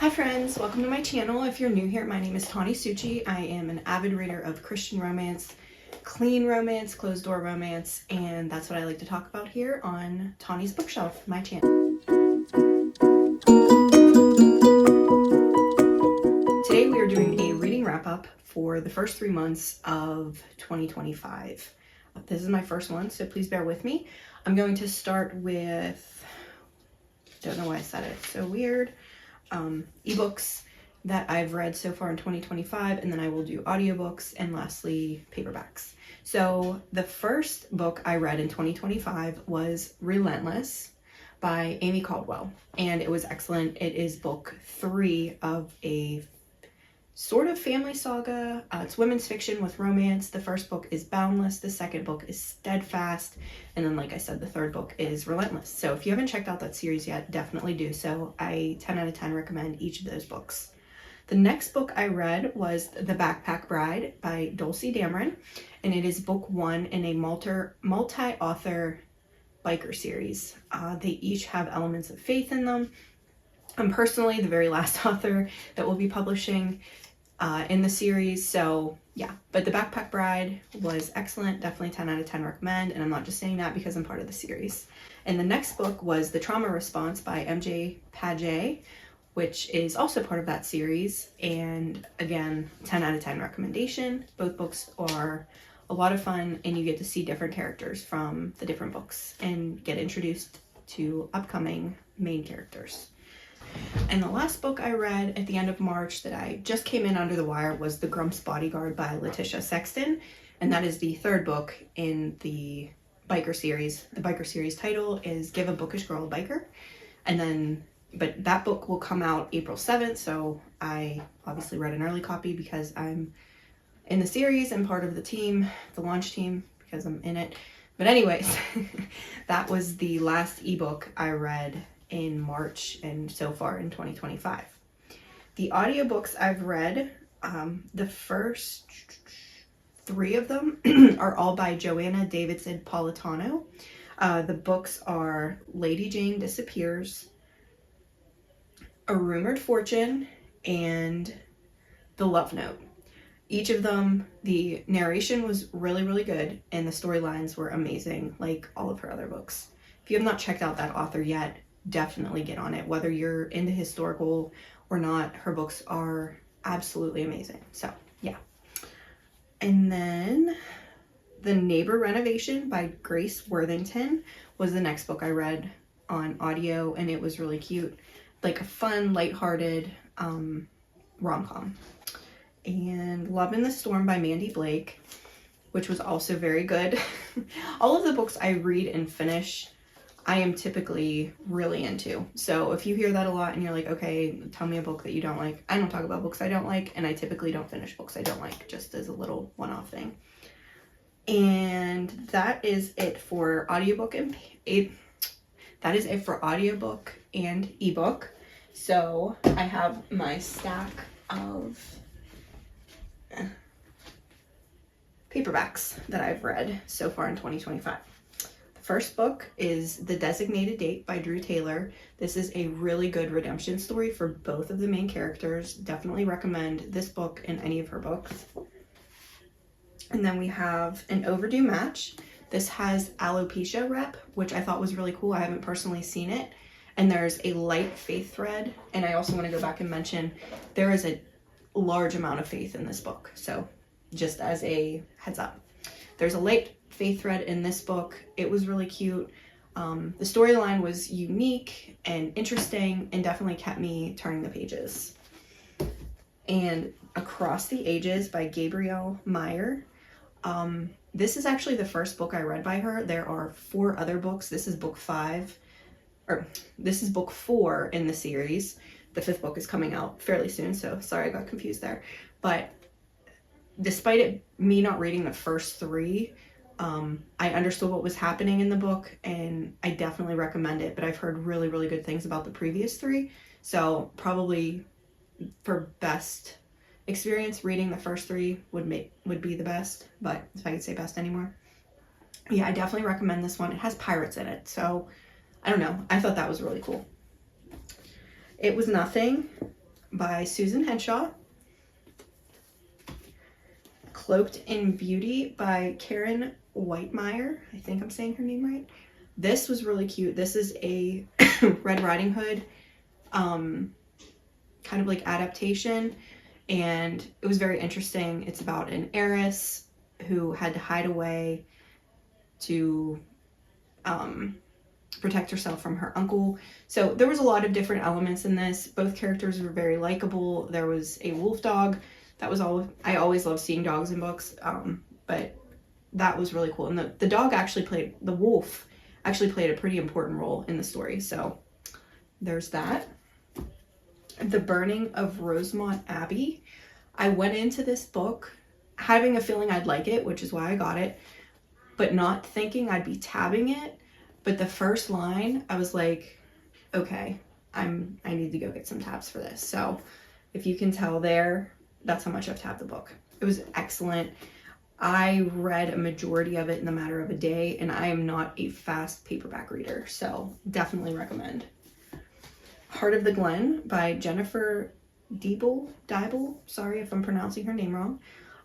Hi friends, welcome to my channel. If you're new here, my name is Tawny Suchi. I am an avid reader of Christian romance, clean romance, closed door romance, and that's what I like to talk about here on Tawny's Bookshelf, my channel. Today we are doing a reading wrap-up for the first 3 months of 2025. This is my first one, so please bear with me. I'm going to start with, don't know why I said it, so weird. Ebooks that I've read so far in 2025, and then I will do audiobooks and lastly paperbacks. So the first book I read in 2025 was Relentless by Amy Caldwell, and it was excellent. It is book 3 of a sort of family saga. It's women's fiction with romance. The first book is Boundless, the second book is Steadfast, and then like I said, the third book is Relentless. So if you haven't checked out that series yet, definitely do so. I 10 out of 10 recommend each of those books. The next book I read was The Backpack Bride by Dulcie Dameron, and it is book 1 in a multi-author biker series. They each have elements of faith in them. I'm personally the very last author that will be publishing in the series, so yeah, but The Backpack Bride was excellent, definitely 10 out of 10 recommend, and I'm not just saying that because I'm part of the series. And the next book was The Trauma Response by MJ Padgett, which is also part of that series, and again, 10 out of 10 recommendation. Both books are a lot of fun, and you get to see different characters from the different books and get introduced to upcoming main characters. And the last book I read at the end of March that I just came in under the wire was The Grump's Bodyguard by Latisha Sexton, and that is the third book in the biker series. The biker series title is Give a Bookish Girl a Biker, and then, but that book will come out April 7th, so I obviously read an early copy because I'm in the series and part of the team, the launch team, because I'm in it. But anyways, that was the last ebook I read in March and so far in 2025. The audiobooks I've read, the first 3 of them are all by Joanna, Davidson, Politano. The books are Lady Jane Disappears, A Rumored Fortune, and The Love Note. Each of them, the narration was really, really good, and the storylines were amazing, like all of her other books. If you have not checked out that author yet, definitely get on it. Whether you're into historical or not, her books are absolutely amazing. So yeah. And then The Neighbor Renovation by Grace Worthington was the next book I read on audio, and it was really cute, like a fun, lighthearted rom-com. And Love in the Storm by Mandi Blake, which was also very good. All of the books I read and finish, I am typically really into. So if you hear that a lot and you're like, okay, tell me a book that you don't like. I don't talk about books I don't like, and I typically don't finish books I don't like, just as a little one-off thing. And that is it for audiobook and ebook. So I have my stack of paperbacks that I've read so far in 2025. First book is The Designated Date by Drew Taylor. This is a really good redemption story for both of the main characters. Definitely recommend this book and any of her books. And then we have An Overdue Match. This has alopecia rep, which I thought was really cool. I haven't personally seen it. And there's a light faith thread. And I also want to go back and mention there is a large amount of faith in this book. So just as a heads up, there's a light faith thread in this book. It was really cute. The storyline was unique and interesting and definitely kept me turning the pages. And Across the Ages by Grabrielle Meyer. This is actually the first book I read by her. There are 4 other books. This is book 4 in the series. The 5th book is coming out fairly soon, so sorry I got confused there. But despite me not reading the first 3, I understood what was happening in the book, and I definitely recommend it, but I've heard really, really good things about the previous 3, so probably for best experience, reading the first 3 would be the best, but if I could say best anymore. Yeah, I definitely recommend this one. It has pirates in it, so I don't know. I thought that was really cool. It Was Nothing by Susan Henshaw. Cloaked in Beauty by Karen Witemeyer. I think I'm saying her name right. This was really cute. This is a Red Riding Hood kind of like adaptation, and it was very interesting. It's about an heiress who had to hide away to protect herself from her uncle. So there was a lot of different elements in this. Both characters were very likable. There was a wolf dog. That was all. I always love seeing dogs in books, but that was really cool. And the dog actually played, the wolf actually played a pretty important role in the story. So there's that. The Burning of Rosemont Abbey. I went into this book having a feeling I'd like it, which is why I got it, but not thinking I'd be tabbing it. But the first line, I was like, okay, I need to go get some tabs for this. So if you can tell there, that's how much I've tabbed the book. It was excellent. I read a majority of it in the matter of a day, and I am not a fast paperback reader, so definitely recommend. Heart of the Glen by Jennifer Deibel. Sorry if I'm pronouncing her name wrong.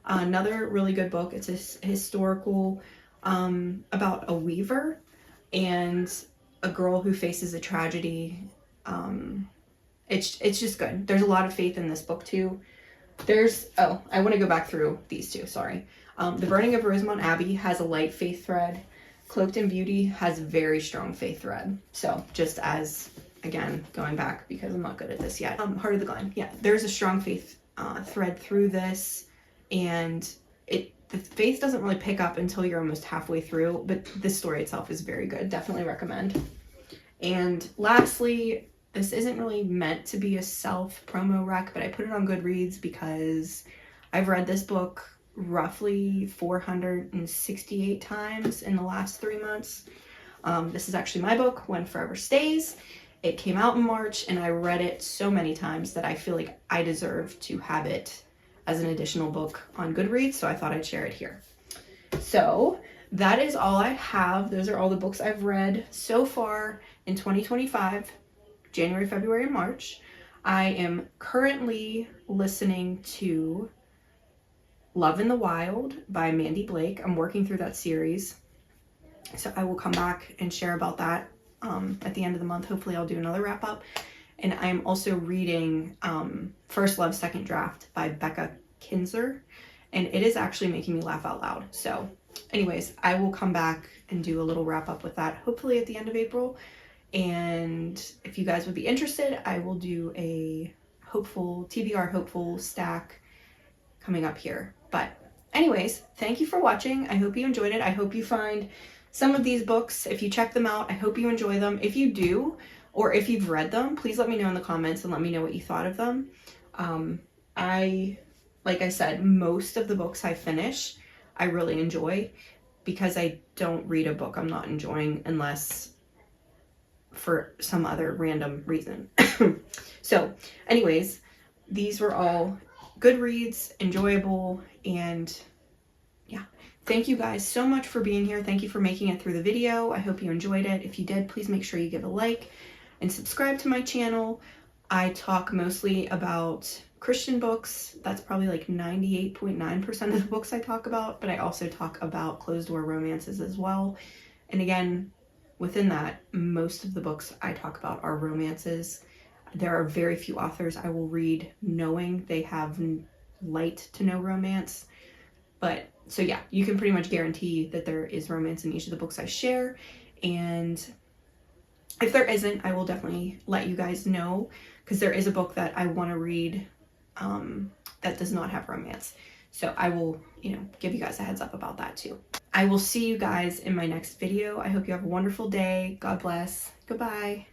Another really good book. It's a historical about a weaver and a girl who faces a tragedy. It's just good. There's a lot of faith in this book too. I want to go back through these two, sorry. The Burning of Rosemont Abbey has a light faith thread. Cloaked in Beauty has very strong faith thread. So just as, again, going back because I'm not good at this yet. Heart of the Glen, yeah, there's a strong faith thread through this, and the faith doesn't really pick up until you're almost halfway through, but this story itself is very good. Definitely recommend. And lastly, this isn't really meant to be a self-promo rec, but I put it on Goodreads because I've read this book roughly 468 times in the last 3 months. This is actually my book, When Forever Stays. It came out in March, and I read it so many times that I feel like I deserve to have it as an additional book on Goodreads, so I thought I'd share it here. So that is all I have. Those are all the books I've read so far in 2025. January, February, and March. I am currently listening to Love in the Wild by Mandi Blake. I'm working through that series, so I will come back and share about that at the end of the month. Hopefully I'll do another wrap up. And I'm also reading First Love, Second Draft by Becca Kinzer, and it is actually making me laugh out loud. So anyways, I will come back and do a little wrap up with that, hopefully at the end of April. And if you guys would be interested, I will do a TBR hopeful stack coming up here. But anyways, thank you for watching. I hope you enjoyed it. I hope you find some of these books. If you check them out, I hope you enjoy them. If you do, or if you've read them, please let me know in the comments and let me know what you thought of them. Like I said, most of the books I finish, I really enjoy, because I don't read a book I'm not enjoying unless for some other random reason. So anyways, these were all good reads, enjoyable, and yeah, thank you guys so much for being here. Thank you for making it through the video. I hope you enjoyed it. If you did, please make sure you give a like and subscribe to my channel. I talk mostly about Christian books. That's probably like 98.9% of the books I talk about, but I also talk about closed door romances as well. And again, within that, most of the books I talk about are romances. There are very few authors I will read knowing they have light to no romance. But so yeah, you can pretty much guarantee that there is romance in each of the books I share. And if there isn't, I will definitely let you guys know, because there is a book that I want to read that does not have romance. So I will, give you guys a heads up about that too. I will see you guys in my next video. I hope you have a wonderful day. God bless. Goodbye.